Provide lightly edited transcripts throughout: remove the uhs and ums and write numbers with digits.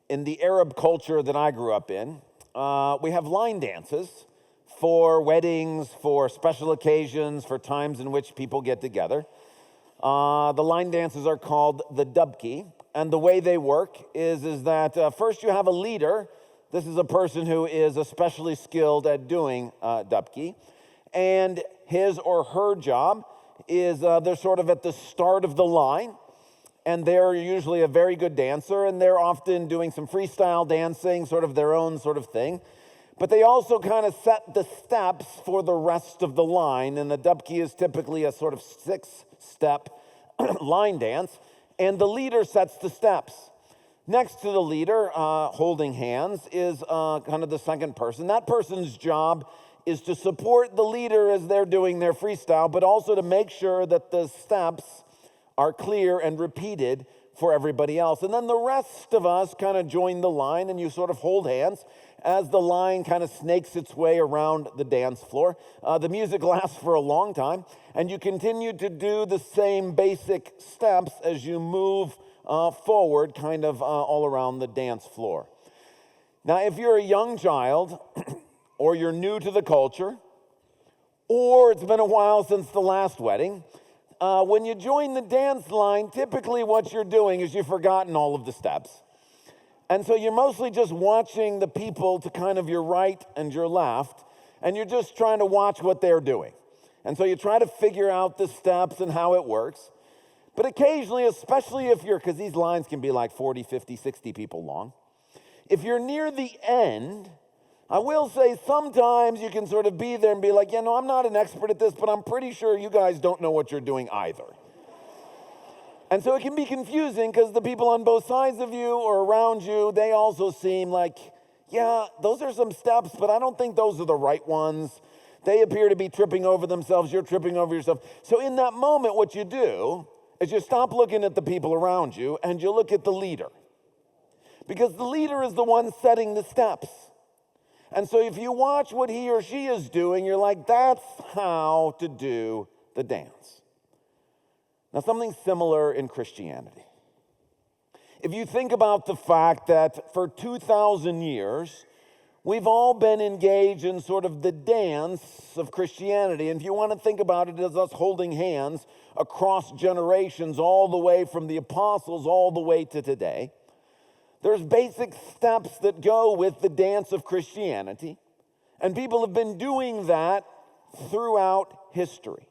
In the Arab culture that I grew up in, we have line dances for weddings, for special occasions, for times in which people get together. The line dances are called the dubki, and the way they work is that first you have a leader. This is a person who is especially skilled at doing dubki, and his or her job is they're sort of at the start of the line, and they're usually a very good dancer, and they're often doing some freestyle dancing, sort of their own sort of thing. But they also kind of set the steps for the rest of the line, and the dubki is typically a sort of 6-step line dance, and the leader sets the steps. Next to the leader, holding hands, is kind of the second person. That person's job is to support the leader as they're doing their freestyle, but also to make sure that the steps are clear and repeated for everybody else. And then the rest of us kind of join the line, and you sort of hold hands as the line kind of snakes its way around the dance floor. The music lasts for a long time, and you continue to do the same basic steps as you move forward kind of all around the dance floor. Now, if you're a young child, or you're new to the culture, or it's been a while since the last wedding, when you join the dance line, typically what you're doing is you've forgotten all of the steps. And so you're mostly just watching the people to kind of your right and your left, and you're just trying to watch what they're doing. And so you try to figure out the steps and how it works. But occasionally, especially if because these lines can be like 40, 50, 60 people long. If you're near the end, I will say sometimes you can sort of be there and be like, I'm not an expert at this, but I'm pretty sure you guys don't know what you're doing either. And so it can be confusing because the people on both sides of you or around you, they also seem like, those are some steps, but I don't think those are the right ones. They appear to be tripping over themselves. You're tripping over yourself. So in that moment, what you do is you stop looking at the people around you and you look at the leader. Because the leader is the one setting the steps. And so if you watch what he or she is doing, you're like, that's how to do the dance. Now, something similar in Christianity. If you think about the fact that for 2,000 years, we've all been engaged in sort of the dance of Christianity. And if you want to think about it as us holding hands across generations, all the way from the apostles all the way to today, there's basic steps that go with the dance of Christianity, and people have been doing that throughout history.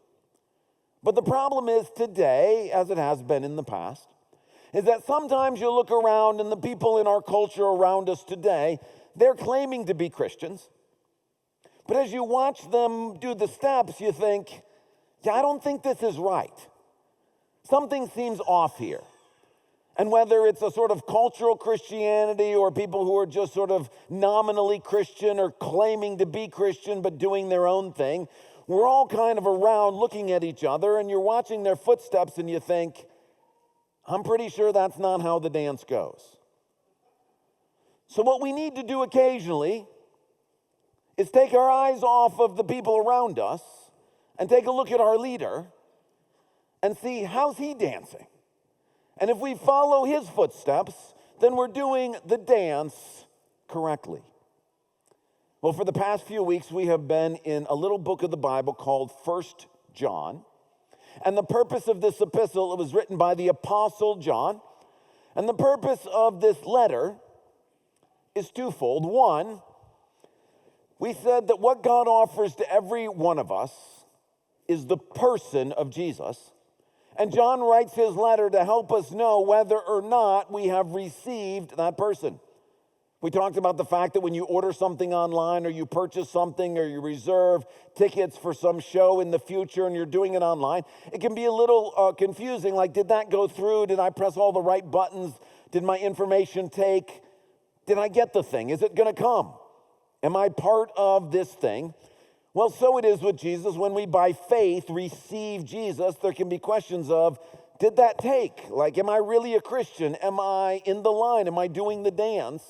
But the problem is today, as it has been in the past, is that sometimes you look around and the people in our culture around us today, they're claiming to be Christians. But as you watch them do the steps, you think, I don't think this is right. Something seems off here. And whether it's a sort of cultural Christianity or people who are just sort of nominally Christian or claiming to be Christian but doing their own thing, we're all kind of around looking at each other, and you're watching their footsteps and you think, I'm pretty sure that's not how the dance goes. So what we need to do occasionally is take our eyes off of the people around us and take a look at our leader and see, how's he dancing? And if we follow his footsteps, then we're doing the dance correctly. Well, for the past few weeks, we have been in a little book of the Bible called 1 John. And the purpose of this epistle, it was written by the Apostle John. And the purpose of this letter is twofold. One, we said that what God offers to every one of us is the person of Jesus. And John writes his letter to help us know whether or not we have received that person. We talked about the fact that when you order something online or you purchase something or you reserve tickets for some show in the future and you're doing it online, it can be a little confusing. Like, did that go through? Did I press all the right buttons? Did my information take? Did I get the thing? Is it going to come? Am I part of this thing? Well, so it is with Jesus. When we, by faith, receive Jesus, there can be questions of, did that take? Like, am I really a Christian? Am I in the line? Am I doing the dance?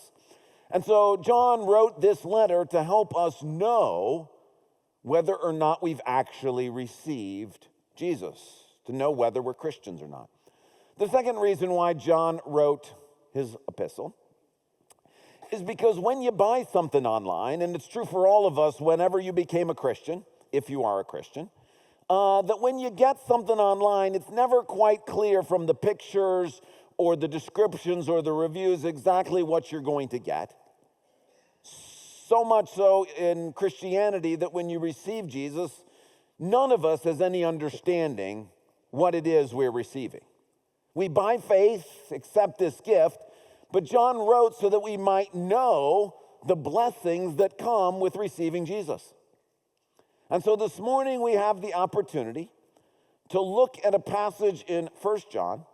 And so John wrote this letter to help us know whether or not we've actually received Jesus, to know whether we're Christians or not. The second reason why John wrote his epistle is because when you buy something online, and it's true for all of us whenever you became a Christian, if you are a Christian, that when you get something online, it's never quite clear from the pictures or the descriptions or the reviews exactly what you're going to get. So much so in Christianity that when you receive Jesus, none of us has any understanding what it is we're receiving. We, by faith, accept this gift, but John wrote so that we might know the blessings that come with receiving Jesus. And so this morning we have the opportunity to look at a passage in 1 John,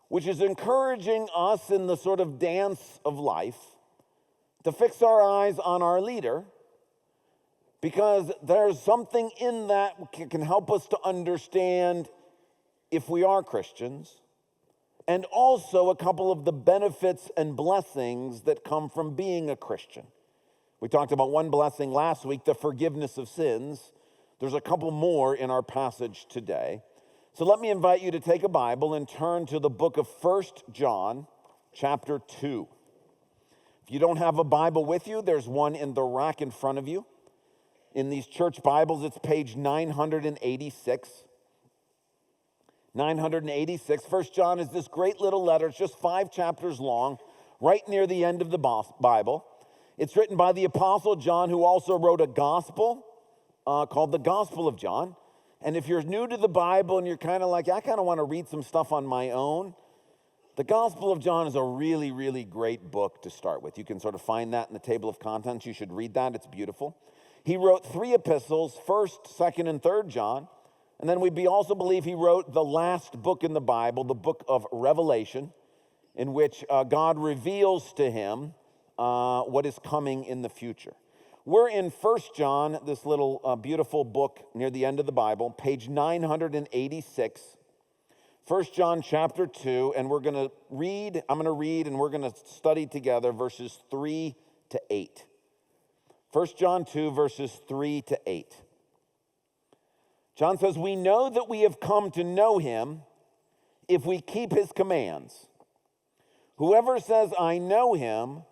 which is encouraging us in the sort of dance of life to fix our eyes on our leader, because there's something in that can help us to understand if we are Christians, and also a couple of the benefits and blessings that come from being a Christian. We talked about one blessing last week, the forgiveness of sins. There's a couple more in our passage today. So let me invite you to take a Bible and turn to the book of 1 John, chapter 2. If you don't have a Bible with you, there's one in the rack in front of you. In these church Bibles, it's page 986. 986. 1 John is this great little letter. It's just 5 chapters long, right near the end of the Bible. It's written by the Apostle John, who also wrote a gospel called the Gospel of John. And if you're new to the Bible and you're kind of like, I kind of want to read some stuff on my own, the Gospel of John is a really, really great book to start with. You can sort of find that in the table of contents. You should read that. It's beautiful. He wrote 3 epistles, 1st, 2nd, and 3rd John. And then we also believe he wrote the last book in the Bible, the book of Revelation, in which God reveals to him what is coming in the future. We're in 1 John, this little beautiful book near the end of the Bible, page 986. 1 John chapter 2, and I'm going to read, and we're going to study together verses 3 to 8. 1 John 2, verses 3 to 8. John says, "We know that we have come to know him if we keep his commands. Whoever says, 'I know him,'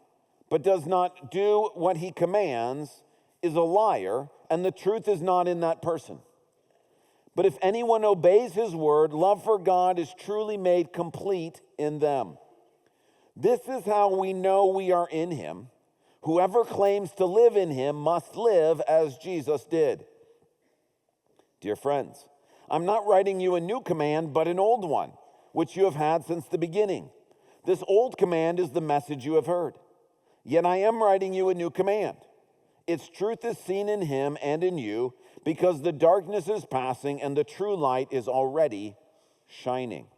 but does not do what he commands is a liar, and the truth is not in that person. But if anyone obeys his word, love for God is truly made complete in them. This is how we know we are in him. Whoever claims to live in him must live as Jesus did. Dear friends, I'm not writing you a new command, but an old one, which you have had since the beginning. This old command is the message you have heard. Yet I am writing you a new command. Its truth is seen in him and in you, because the darkness is passing and the true light is already shining."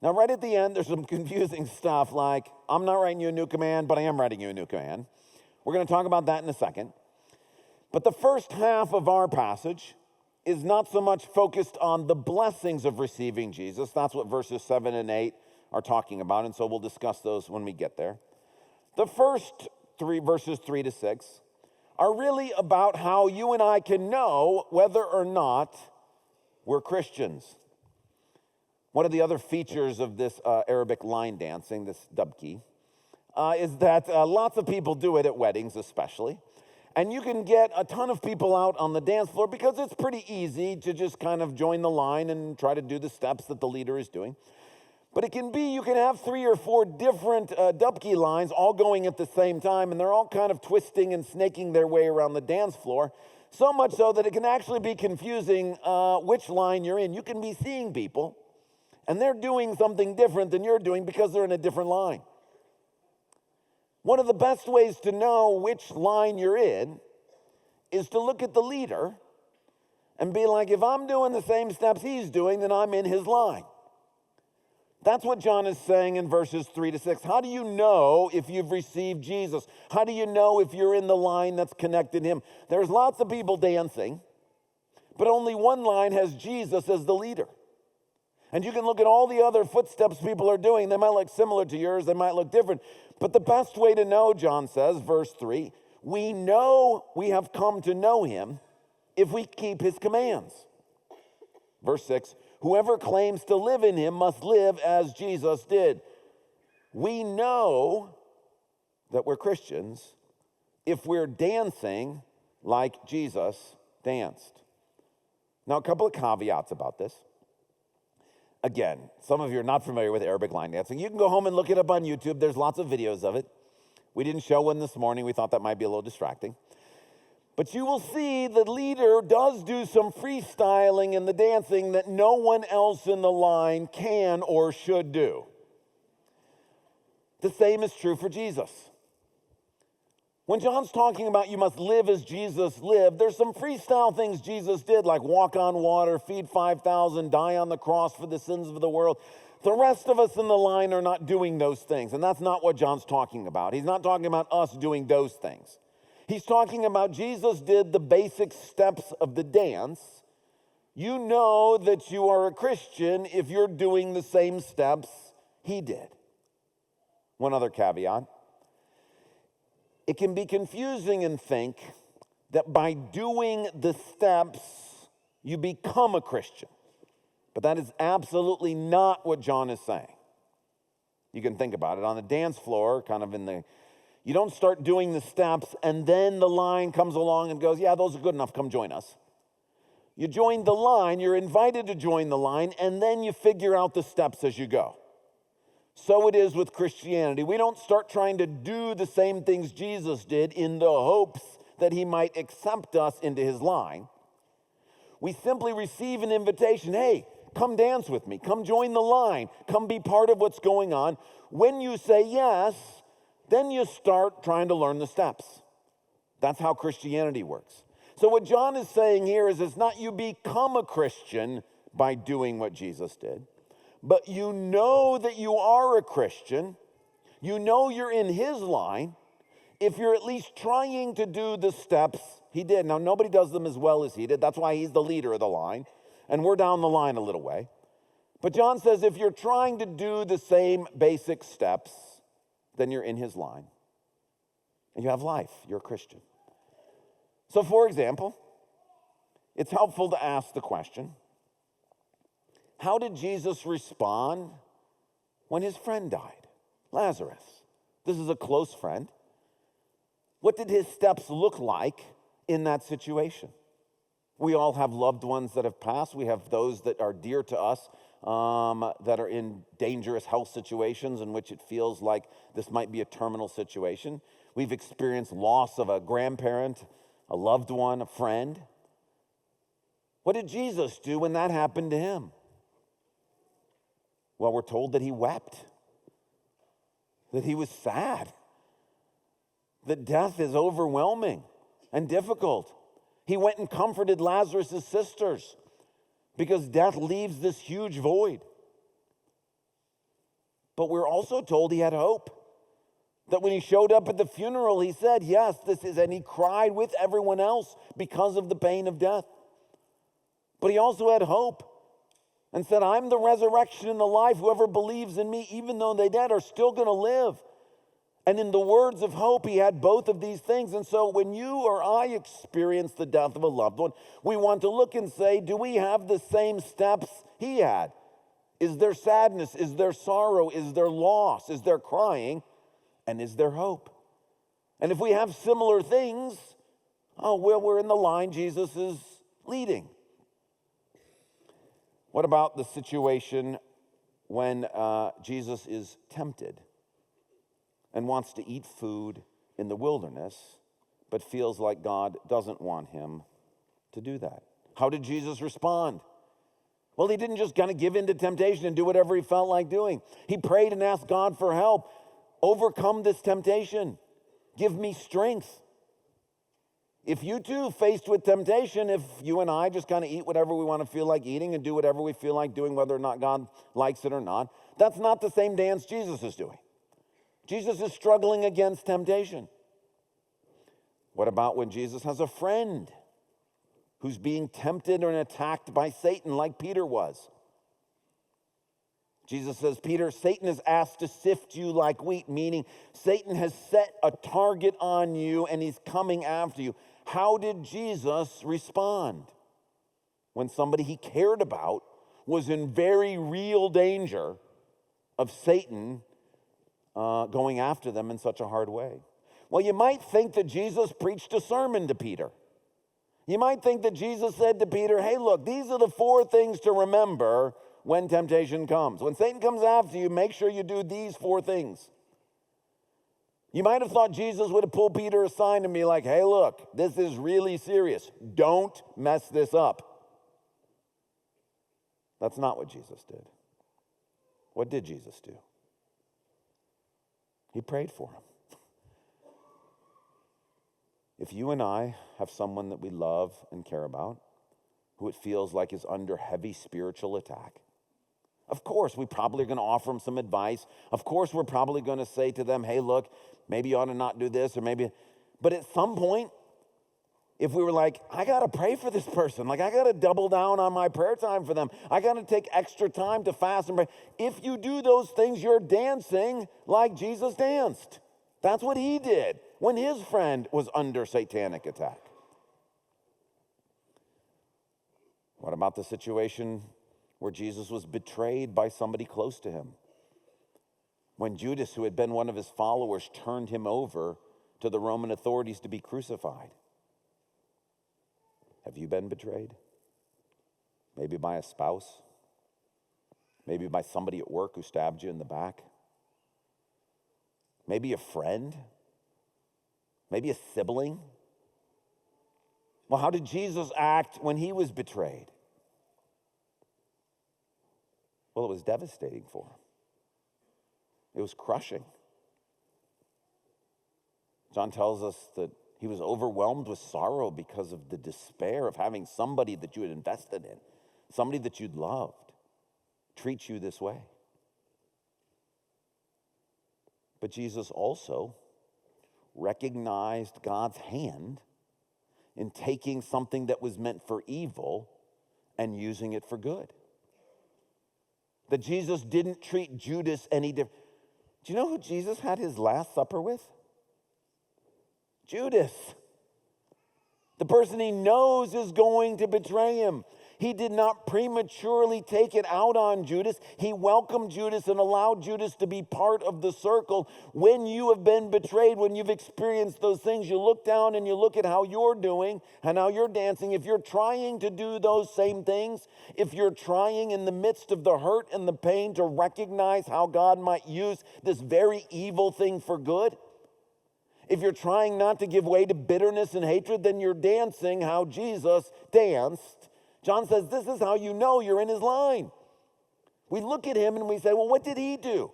Now, right at the end, there's some confusing stuff like, I'm not writing you a new command, but I am writing you a new command. We're going to talk about that in a second. But the first half of our passage is not so much focused on the blessings of receiving Jesus. That's what verses 7 and 8 are talking about, and so we'll discuss those when we get there. The first 3 verses 3 to 6 are really about how you and I can know whether or not we're Christians. One of the other features of this Arabic line dancing, this dabki, is that lots of people do it at weddings especially. And you can get a ton of people out on the dance floor because it's pretty easy to just kind of join the line and try to do the steps that the leader is doing. But you can have 3 or 4 different dabki lines all going at the same time, and they're all kind of twisting and snaking their way around the dance floor, so much so that it can actually be confusing which line you're in. You can be seeing people, and they're doing something different than you're doing because they're in a different line. One of the best ways to know which line you're in is to look at the leader and be like, if I'm doing the same steps he's doing, then I'm in his line. That's what John is saying in verses 3 to 6. How do you know if you've received Jesus? How do you know if you're in the line that's connected to him? There's lots of people dancing, but only one line has Jesus as the leader. And you can look at all the other footsteps people are doing. They might look similar to yours. They might look different. But the best way to know, John says, verse 3, we know we have come to know him if we keep his commands. Verse 6, whoever claims to live in him must live as Jesus did. We know that we're Christians if we're dancing like Jesus danced. Now, a couple of caveats about this. Again, some of you are not familiar with Arabic line dancing. You can go home and look it up on YouTube. There's lots of videos of it. We didn't show one this morning. We thought that might be a little distracting. But you will see the leader does do some freestyling in the dancing that no one else in the line can or should do. The same is true for Jesus. When John's talking about you must live as Jesus lived, there's some freestyle things Jesus did, like walk on water, feed 5,000, die on the cross for the sins of the world. The rest of us in the line are not doing those things, and that's not what John's talking about. He's not talking about us doing those things. He's talking about Jesus did the basic steps of the dance. You know that you are a Christian if you're doing the same steps he did. One other caveat. It can be confusing and think that by doing the steps, you become a Christian. But that is absolutely not what John is saying. You can think about it. On the dance floor, you don't start doing the steps and then the line comes along and goes, yeah, those are good enough, come join us. You join the line, you're invited to join the line, and then you figure out the steps as you go. So it is with Christianity. We don't start trying to do the same things Jesus did in the hopes that he might accept us into his line. We simply receive an invitation. Hey, come dance with me. Come join the line. Come be part of what's going on. When you say yes, then you start trying to learn the steps. That's how Christianity works. So what John is saying here is it's not you become a Christian by doing what Jesus did. But you know that you are a Christian. You know you're in his line if you're at least trying to do the steps he did. Now, nobody does them as well as he did. That's why he's the leader of the line. And we're down the line a little way. But John says if you're trying to do the same basic steps, then you're in his line. And you have life. You're a Christian. So, for example, it's helpful to ask the question, how did Jesus respond when his friend died? Lazarus. This is a close friend. What did his steps look like in that situation? We all have loved ones that have passed. We have those that are dear to us that are in dangerous health situations in which it feels like this might be a terminal situation. We've experienced loss of a grandparent, a loved one, a friend. What did Jesus do when that happened to him? Well, we're told that he wept, that he was sad, that death is overwhelming and difficult. He went and comforted Lazarus' sisters because death leaves this huge void. But we're also told he had hope, that when he showed up at the funeral, he said, yes, this is, and he cried with everyone else because of the pain of death. But he also had hope. And said, I'm the resurrection and the life. Whoever believes in me, even though they're dead, are still going to live. And in the words of hope, he had both of these things. And so when you or I experience the death of a loved one, we want to look and say, do we have the same steps he had? Is there sadness? Is there sorrow? Is there loss? Is there crying? And is there hope? And if we have similar things, we're in the line Jesus is leading. What about the situation when Jesus is tempted and wants to eat food in the wilderness, but feels like God doesn't want him to do that? How did Jesus respond? Well, he didn't just kind of give in to temptation and do whatever he felt like doing. He prayed and asked God for help. Overcome this temptation. Give me strength. If you too faced with temptation, if you and I just kind of eat whatever we want to feel like eating and do whatever we feel like doing, whether or not God likes it or not, that's not the same dance Jesus is doing. Jesus is struggling against temptation. What about when Jesus has a friend who's being tempted and attacked by Satan like Peter was? Jesus says, Peter, Satan is asked to sift you like wheat, meaning Satan has set a target on you and he's coming after you. How did Jesus respond when somebody he cared about was in very real danger of Satan going after them in such a hard way? Well, you might think that Jesus preached a sermon to Peter. You might think that Jesus said to Peter, hey, look, these are the 4 things to remember when temptation comes. When Satan comes after you, make sure you do these 4 things. You might have thought Jesus would have pulled Peter aside and be like, hey, look, this is really serious. Don't mess this up. That's not what Jesus did. What did Jesus do? He prayed for him. If you and I have someone that we love and care about, who it feels like is under heavy spiritual attack, of course, we probably are going to offer them some advice. Of course, we're probably going to say to them, hey, look, maybe you ought to not do this, or maybe. But at some point, if we were like, I got to pray for this person, like I got to double down on my prayer time for them, I got to take extra time to fast and pray. If you do those things, you're dancing like Jesus danced. That's what he did when his friend was under satanic attack. What about the situation where Jesus was betrayed by somebody close to him? When Judas, who had been one of his followers, turned him over to the Roman authorities to be crucified. Have you been betrayed? Maybe by a spouse? Maybe by somebody at work who stabbed you in the back? Maybe a friend? Maybe a sibling? Well, how did Jesus act when he was betrayed? Well, it was devastating for him. It was crushing. John tells us that he was overwhelmed with sorrow because of the despair of having somebody that you had invested in, somebody that you'd loved, treat you this way. But Jesus also recognized God's hand in taking something that was meant for evil and using it for good. That Jesus didn't treat Judas any different. Do you know who Jesus had his Last Supper with? Judas. The person he knows is going to betray him. He did not prematurely take it out on Judas. He welcomed Judas and allowed Judas to be part of the circle. When you have been betrayed, when you've experienced those things, you look down and you look at how you're doing and how you're dancing. If you're trying to do those same things, if you're trying in the midst of the hurt and the pain to recognize how God might use this very evil thing for good, if you're trying not to give way to bitterness and hatred, then you're dancing how Jesus danced. John says, this is how you know you're in his line. We look at him and we say, well, what did he do?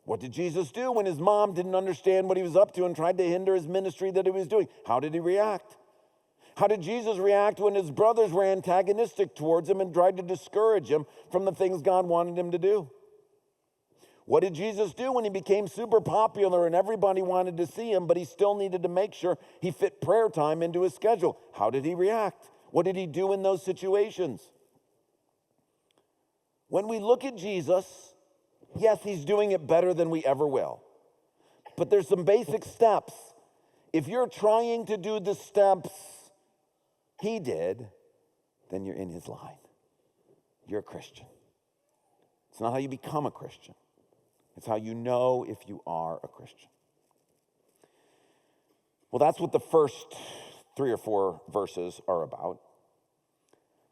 What did Jesus do when his mom didn't understand what he was up to and tried to hinder his ministry that he was doing? How did he react? How did Jesus react when his brothers were antagonistic towards him and tried to discourage him from the things God wanted him to do? What did Jesus do when he became super popular and everybody wanted to see him, but he still needed to make sure he fit prayer time into his schedule? How did he react? What did he do in those situations? When we look at Jesus, yes, he's doing it better than we ever will. But there's some basic steps. If you're trying to do the steps he did, then you're in his line. You're a Christian. It's not how you become a Christian. It's how you know if you are a Christian. Well, that's what the first 3 or 4 verses are about.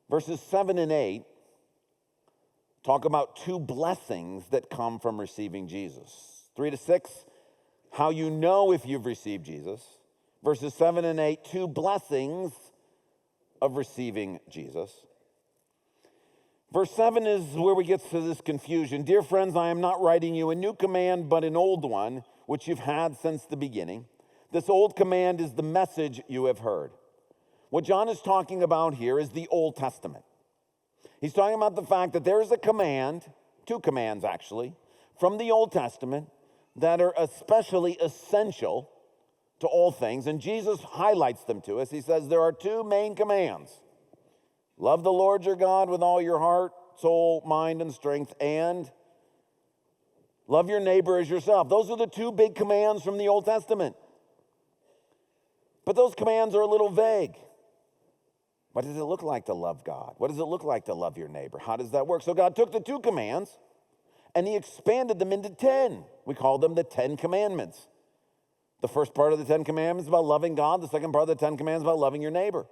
Verses 7 and 8 talk about 2 blessings that come from receiving Jesus. 3 to 6, how you know if you've received Jesus. Verses 7 and 8, 2 blessings of receiving Jesus. Verse 7 is where we get to this confusion. Dear friends, I am not writing you a new command, but an old one, which you've had since the beginning. This old command is the message you have heard. What John is talking about here is the Old Testament. He's talking about the fact that there is a command, 2 commands actually, from the Old Testament that are especially essential to all things. And Jesus highlights them to us. He says there are 2 main commands. Love the Lord your God with all your heart, soul, mind, and strength, and love your neighbor as yourself. Those are the 2 big commands from the Old Testament. But those commands are a little vague. What does it look like to love God? What does it look like to love your neighbor? How does that work? So God took the 2 commands and he expanded them into 10. We call them the 10 Commandments. The first part of the 10 Commandments is about loving God. The second part of the 10 Commandments is about loving your neighbor.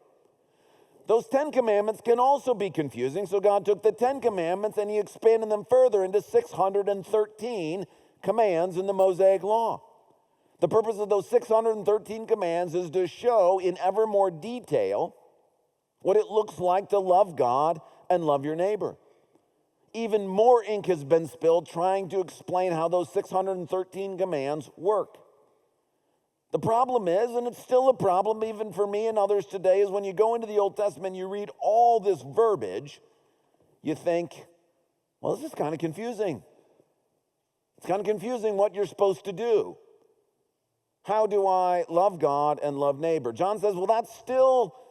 Those 10 Commandments can also be confusing, so God took the 10 Commandments and he expanded them further into 613 commands in the Mosaic Law. The purpose of those 613 commands is to show in ever more detail what it looks like to love God and love your neighbor. Even more ink has been spilled trying to explain how those 613 commands work. The problem is, and it's still a problem even for me and others today, is when you go into the Old Testament, you read all this verbiage, you think, well, this is kind of confusing. It's kind of confusing what you're supposed to do. How do I love God and love neighbor? John says, well,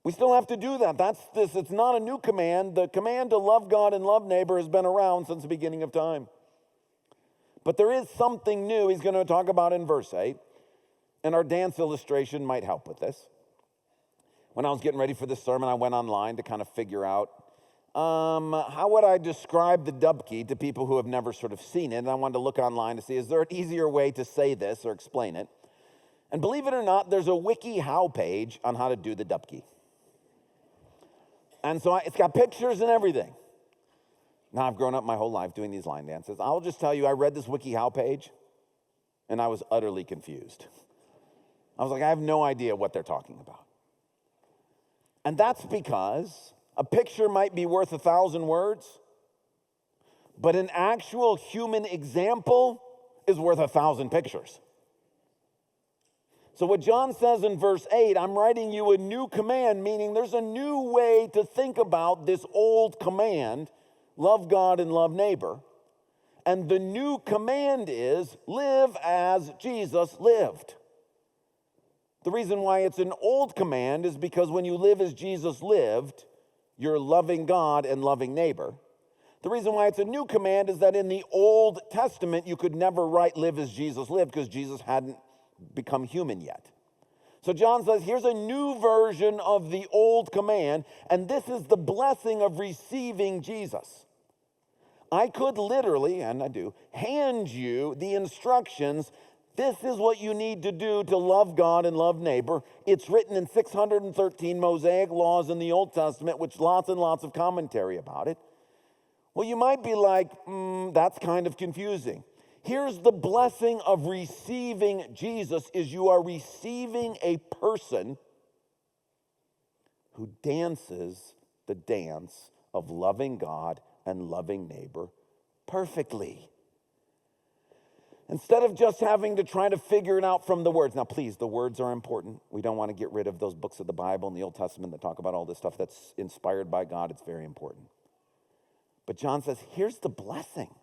we still have to do that. It's not a new command. The command to love God and love neighbor has been around since the beginning of time. But there is something new he's going to talk about in verse 8, and our dance illustration might help with this. When I was getting ready for this sermon, I went online to kind of figure out how would I describe the dubkey to people who have never sort of seen it, and I wanted to look online to see, is there an easier way to say this or explain it? And believe it or not, there's a WikiHow page on how to do the dubkey. And so it's got pictures and everything. Now, I've grown up my whole life doing these line dances. I'll just tell you, I read this WikiHow page, and I was utterly confused. I was like, I have no idea what they're talking about. And that's because a picture might be worth 1,000 words, but an actual human example is worth 1,000 pictures. So what John says in verse 8, I'm writing you a new command, meaning there's a new way to think about this old command, love God and love neighbor. And the new command is live as Jesus lived. The reason why it's an old command is because when you live as Jesus lived, you're loving God and loving neighbor. The reason why it's a new command is that in the Old Testament, you could never write live as Jesus lived because Jesus hadn't become human yet. So John says, here's a new version of the old command, and this is the blessing of receiving Jesus. I could literally, and I do, hand you the instructions. This is what you need to do to love God and love neighbor. It's written in 613 Mosaic laws in the Old Testament, which lots and lots of commentary about it. Well, you might be like, that's kind of confusing. Here's the blessing of receiving Jesus is you are receiving a person who dances the dance of loving God and loving neighbor perfectly. Instead of just having to try to figure it out from the words. Now, please, the words are important. We don't want to get rid of those books of the Bible and the Old Testament that talk about all this stuff that's inspired by God. It's very important. But John says, here's the blessing.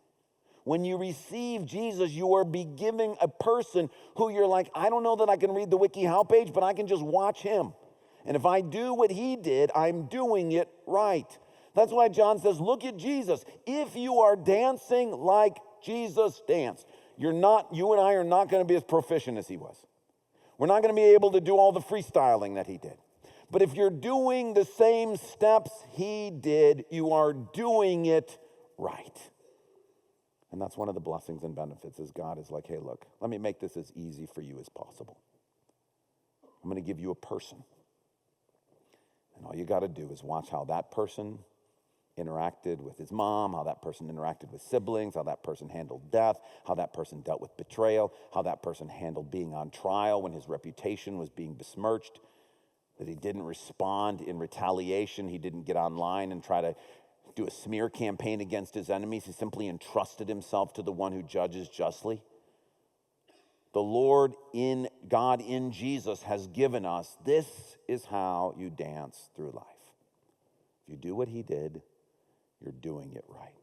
When you receive Jesus, you are be giving a person who you're like, I don't know that I can read the WikiHow page, but I can just watch him. And if I do what he did, I'm doing it right. That's why John says, look at Jesus. If you are dancing like Jesus danced, you and I are not going to be as proficient as he was. We're not going to be able to do all the freestyling that he did. But if you're doing the same steps he did, you are doing it right. And that's one of the blessings and benefits is God is like, hey, look, let me make this as easy for you as possible. I'm going to give you a person. And all you got to do is watch how that person interacted with his mom, how that person interacted with siblings, how that person handled death, how that person dealt with betrayal, how that person handled being on trial when his reputation was being besmirched, that he didn't respond in retaliation. He didn't get online and try to do a smear campaign against his enemies. He simply entrusted himself to the one who judges justly. The Lord in God in Jesus has given us, this is how you dance through life. If you do what he did, you're doing it right.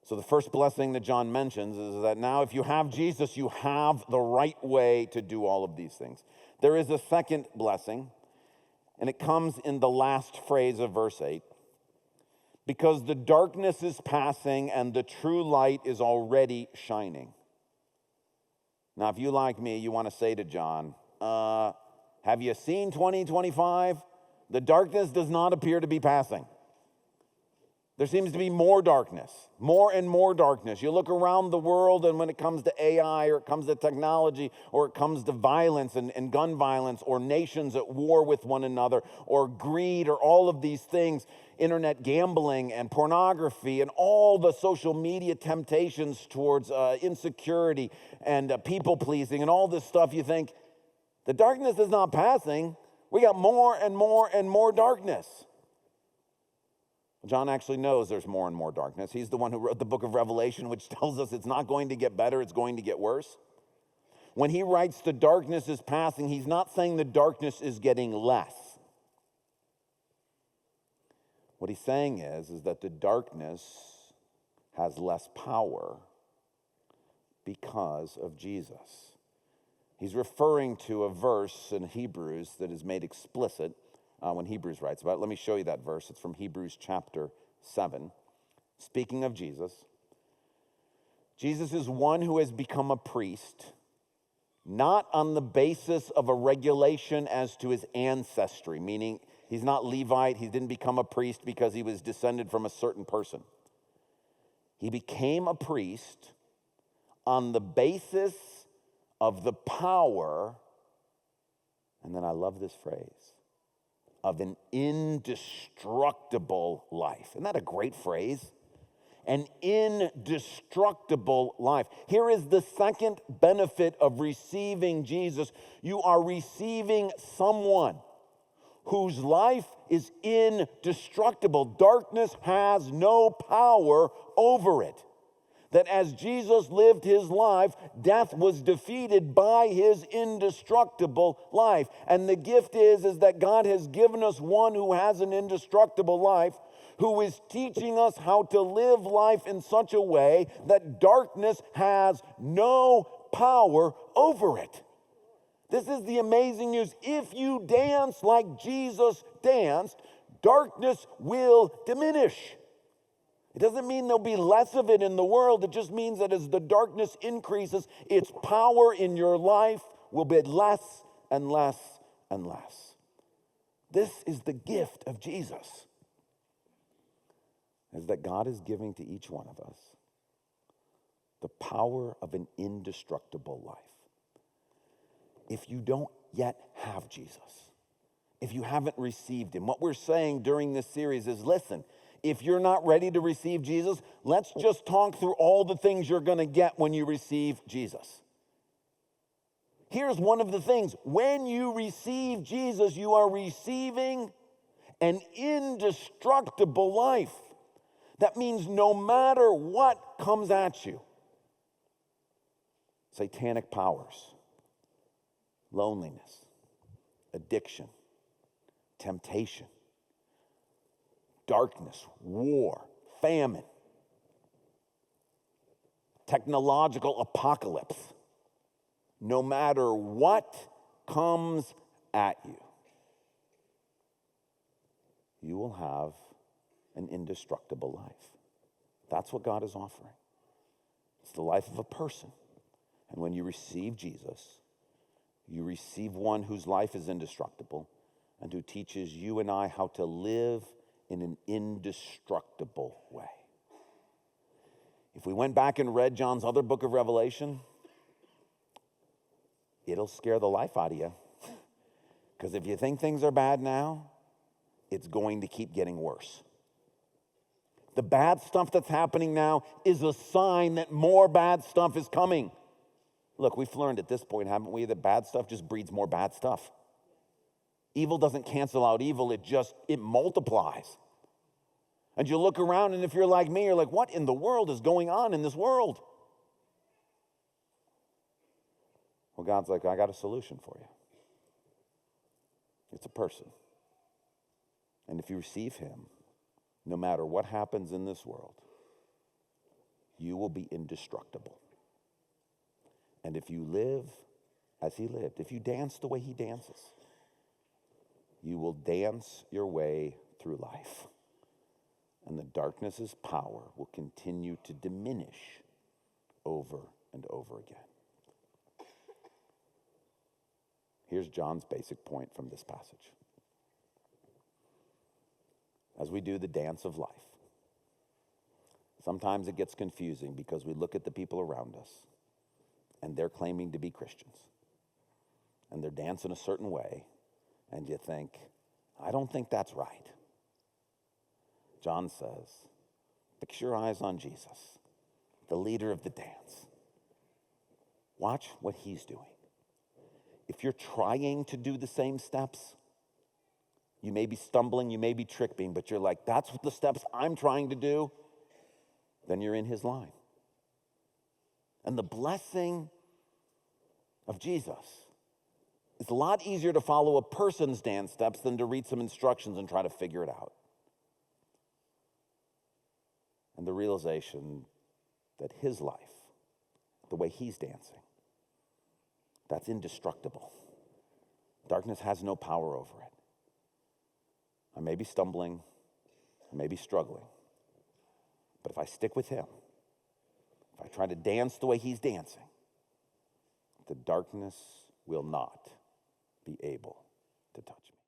So the first blessing that John mentions is that now if you have Jesus, you have the right way to do all of these things. There is a second blessing, and it comes in the last phrase of verse 8. Because the darkness is passing and the true light is already shining. Now, if you like me, you want to say to John, have you seen 2025? The darkness does not appear to be passing. There seems to be more darkness, more and more darkness. You look around the world, and when it comes to AI, or it comes to technology, or it comes to violence and gun violence, or nations at war with one another, or greed, or all of these things, internet gambling and pornography, and all the social media temptations towards insecurity and people pleasing, and all this stuff, you think, the darkness is not passing. We got more and more and more darkness. John actually knows there's more and more darkness. He's the one who wrote the book of Revelation, which tells us it's not going to get better, it's going to get worse. When he writes the darkness is passing, he's not saying the darkness is getting less. What he's saying is that the darkness has less power because of Jesus. He's referring to a verse in Hebrews that is made explicit when Hebrews writes about it. Let me show you that verse. It's from Hebrews chapter 7. Speaking of Jesus, Jesus is one who has become a priest, not on the basis of a regulation as to his ancestry, meaning he's not Levite. He didn't become a priest because he was descended from a certain person. He became a priest on the basis of the power, and then I love this phrase, of an indestructible life. Isn't that a great phrase? An indestructible life. Here is the second benefit of receiving Jesus. You are receiving someone whose life is indestructible. Darkness has no power over it. That as Jesus lived his life, death was defeated by his indestructible life. And the gift is that God has given us one who has an indestructible life, who is teaching us how to live life in such a way that darkness has no power over it. This is the amazing news. If you dance like Jesus danced, darkness will diminish. It doesn't mean there'll be less of it in the world. It just means that as the darkness increases, its power in your life will be less and less and less. This is the gift of Jesus, is that God is giving to each one of us the power of an indestructible life. If you don't yet have Jesus, if you haven't received him, what we're saying during this series is, listen, if you're not ready to receive Jesus, let's just talk through all the things you're going to get when you receive Jesus. Here's one of the things. When you receive Jesus, you are receiving an indestructible life. That means no matter what comes at you, satanic powers, loneliness, addiction, temptation, darkness, war, famine, technological apocalypse, no matter what comes at you, you will have an indestructible life. That's what God is offering. It's the life of a person. And when you receive Jesus, you receive one whose life is indestructible and who teaches you and I how to live in an indestructible way. If we went back and read John's other book of Revelation, it'll scare the life out of you. Because if you think things are bad now, it's going to keep getting worse. The bad stuff that's happening now is a sign that more bad stuff is coming. Look, we've learned at this point, haven't we, that bad stuff just breeds more bad stuff. Evil doesn't cancel out evil, it multiplies. And you look around, and if you're like me, you're like, what in the world is going on in this world? Well, God's like, I got a solution for you. It's a person. And if you receive him, no matter what happens in this world, you will be indestructible. And if you live as he lived, if you dance the way he dances, you will dance your way through life. And the darkness's power will continue to diminish over and over again. Here's John's basic point from this passage. As we do the dance of life, Sometimes it gets confusing because we look at the people around us and they're claiming to be Christians and they're dancing a certain way, and you think, I don't think that's right. John says, fix your eyes on Jesus, the leader of the dance. Watch what he's doing. If you're trying to do the same steps, you may be stumbling, you may be tripping, but you're like, that's what the steps I'm trying to do, then you're in his line. And the blessing of Jesus is a lot easier to follow a person's dance steps than to read some instructions and try to figure it out. And the realization that his life, the way he's dancing, that's indestructible. Darkness has no power over it. I may be stumbling, I may be struggling, but if I stick with him, if I try to dance the way he's dancing, the darkness will not be able to touch me.